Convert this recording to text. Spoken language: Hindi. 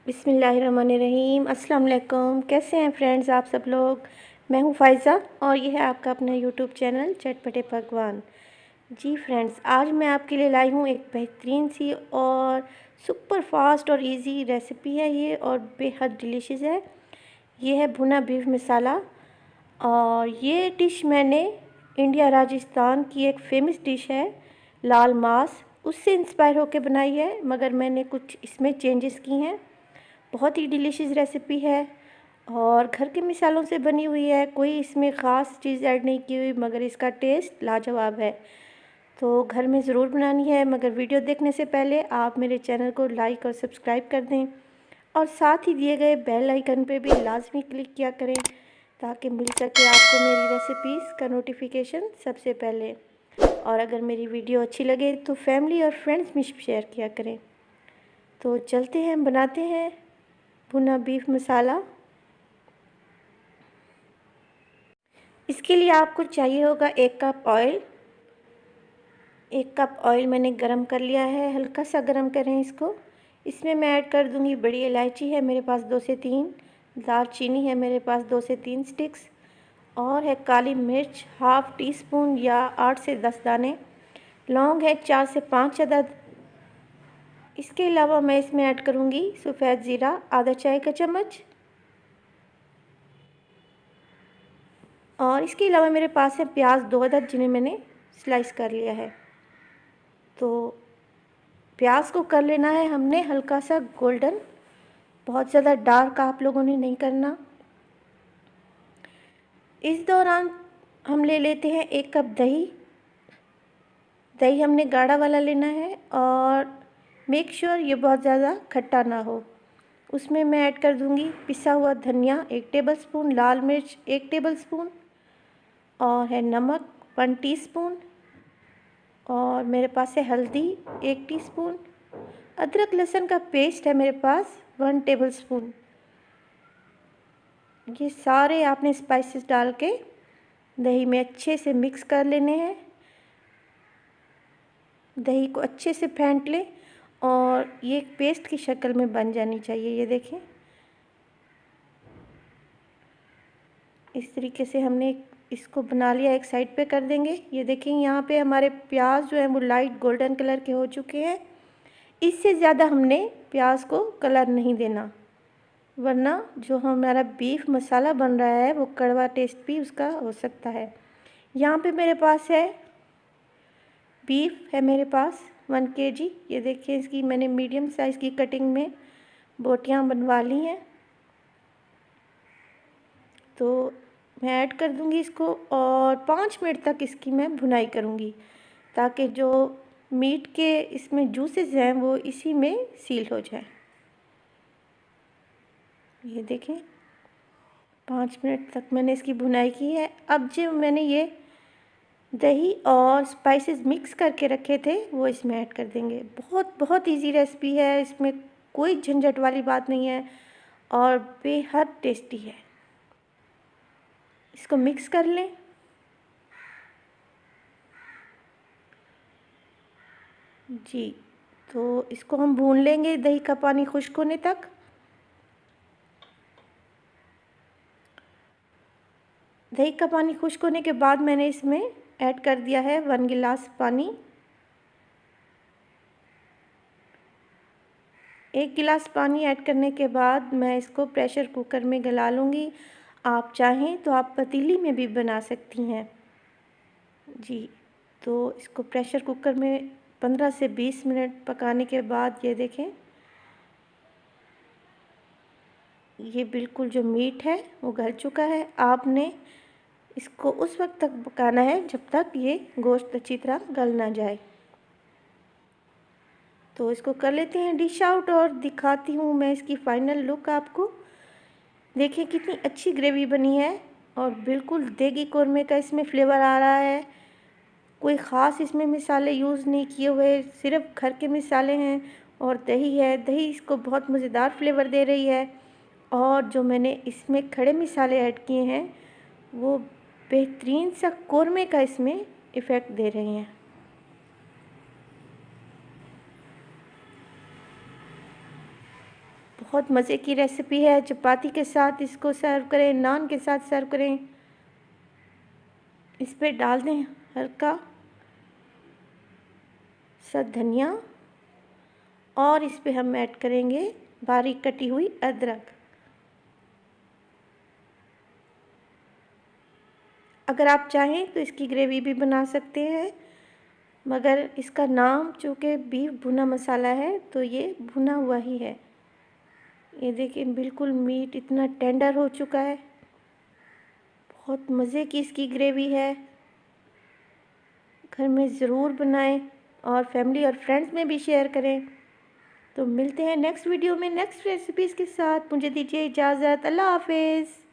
बिस्मिल्लाहिर्रहमानिर्रहीम। अस्सलाम वालेकुम। कैसे हैं फ्रेंड्स आप सब लोग। मैं हूं फ़ाइज़ा और यह है आपका अपना यूट्यूब चैनल चटपटे पकवान। जी फ्रेंड्स, आज मैं आपके लिए लाई हूं एक बेहतरीन सी और सुपर फास्ट और इजी रेसिपी है ये, और बेहद डिलीशियस है। ये है भुना बीफ मसाला। और ये डिश मैंने इंडिया राजस्थान की एक फ़ेमस डिश है लाल मास, उससे इंस्पायर होकर बनाई है, मगर मैंने कुछ इसमें चेंजेस की हैं। बहुत ही डिलीशियस रेसिपी है और घर के मिसालों से बनी हुई है, कोई इसमें ख़ास चीज़ ऐड नहीं की हुई, मगर इसका टेस्ट लाजवाब है। तो घर में ज़रूर बनानी है, मगर वीडियो देखने से पहले आप मेरे चैनल को लाइक और सब्सक्राइब कर दें और साथ ही दिए गए बेल आइकन पे भी लाजमी क्लिक किया करें ताकि मिल सके आपको मेरी रेसिपीज़ का नोटिफिकेशन सबसे पहले। और अगर मेरी वीडियो अच्छी लगे तो फैमिली और फ्रेंड्स में शेयर किया करें। तो चलते हैं, बनाते हैं भुना बीफ मसाला। इसके लिए आपको चाहिए होगा 1 कप ऑयल। 1 कप ऑयल मैंने गरम कर लिया है, हल्का सा गरम करें इसको। इसमें मैं ऐड कर दूंगी बड़ी इलायची है मेरे पास 2 से 3, दालचीनी है मेरे पास 2 से 3 स्टिक्स, और है काली मिर्च हाफ़ टी स्पून या 8 से 10 दाने, लौंग है 4 से 5 अदद। इसके अलावा मैं इसमें ऐड करूंगी सफ़ेद ज़ीरा आधा चाय का चम्मच, और इसके अलावा मेरे पास है प्याज 2 अदद जिन्हें मैंने स्लाइस कर लिया है। तो प्याज को कर लेना है हमने हल्का सा गोल्डन, बहुत ज़्यादा डार्क आप लोगों ने नहीं करना। इस दौरान हम ले लेते हैं 1 कप दही। दही हमने गाढ़ा वाला लेना है और मेक श्योर ये बहुत ज़्यादा खट्टा ना हो। उसमें मैं ऐड कर दूंगी पिसा हुआ धनिया 1 टेबलस्पून, लाल मिर्च 1 टेबलस्पून, और है नमक 1 टीस्पून, और मेरे पास है हल्दी 1 टीस्पून, अदरक लहसुन का पेस्ट है मेरे पास 1 टेबलस्पून। ये सारे आपने स्पाइसेस डाल के दही में अच्छे से मिक्स कर लेने हैं। दही को अच्छे से फेंट लें और ये एक पेस्ट की शक्ल में बन जानी चाहिए। ये देखें, इस तरीके से हमने इसको बना लिया, एक साइड पे कर देंगे। ये देखें यहाँ पे हमारे प्याज जो है वो लाइट गोल्डन कलर के हो चुके हैं। इससे ज़्यादा हमने प्याज को कलर नहीं देना, वरना जो हमारा बीफ मसाला बन रहा है वो कड़वा टेस्ट भी उसका हो सकता है। यहाँ पे मेरे पास है बीफ है मेरे पास 1 kg। ये देखिए, इसकी मैंने मीडियम साइज़ की कटिंग में बोटियाँ बनवा ली हैं। तो मैं ऐड कर दूंगी इसको और 5 मिनट तक इसकी मैं भुनाई करूंगी ताकि जो मीट के इसमें जूसेस हैं वो इसी में सील हो जाए। ये देखें, 5 मिनट तक मैंने इसकी भुनाई की है। अब जो मैंने ये दही और स्पाइसेस मिक्स करके रखे थे वो इसमें ऐड कर देंगे। बहुत बहुत इजी रेसिपी है, इसमें कोई झंझट वाली बात नहीं है और बेहद टेस्टी है। इसको मिक्स कर लें। जी, तो इसको हम भून लेंगे दही का पानी खुश्क होने तक। दही का पानी खुश्क होने के बाद मैंने इसमें ऐड कर दिया है 1 गिलास पानी। 1 गिलास पानी ऐड करने के बाद मैं इसको प्रेशर कुकर में गला लूँगी। आप चाहें तो आप पतीली में भी बना सकती हैं। जी, तो इसको प्रेशर कुकर में 15 से 20 मिनट पकाने के बाद ये देखें, ये बिल्कुल जो मीट है वो गल चुका है। आपने इसको उस वक्त तक पकाना है जब तक ये गोश्त अच्छी तरह गल ना जाए। तो इसको कर लेते हैं डिश आउट और दिखाती हूँ मैं इसकी फ़ाइनल लुक आपको। देखिए कितनी अच्छी ग्रेवी बनी है और बिल्कुल देगी कौरमे का इसमें फ्लेवर आ रहा है। कोई ख़ास इसमें मिसाले यूज़ नहीं किए हुए, सिर्फ घर के मिसाले हैं और दही है। दही इसको बहुत मज़ेदार फ्लेवर दे रही है और जो मैंने इसमें खड़े मिसाले ऐड किए हैं वो बेहतरीन सा कौरमे का इसमें इफ़ेक्ट दे रहे हैं। बहुत मज़े की रेसिपी है। चपाती के साथ इसको सर्व करें, नान के साथ सर्व करें। इस पे डाल दें हल्का सा धनिया और इस पे हम ऐड करेंगे बारीक कटी हुई अदरक। अगर आप चाहें तो इसकी ग्रेवी भी बना सकते हैं, मगर इसका नाम चूँकि बीफ भुना मसाला है तो ये भुना हुआ ही है। ये देखिए बिल्कुल मीट इतना टेंडर हो चुका है। बहुत मज़े की इसकी ग्रेवी है। घर में ज़रूर बनाएं और फैमिली और फ्रेंड्स में भी शेयर करें। तो मिलते हैं नेक्स्ट वीडियो में नेक्स्ट रेसिपीज़ के साथ। मुझे दीजिए इजाज़त। अल्लाह हाफ़िज़।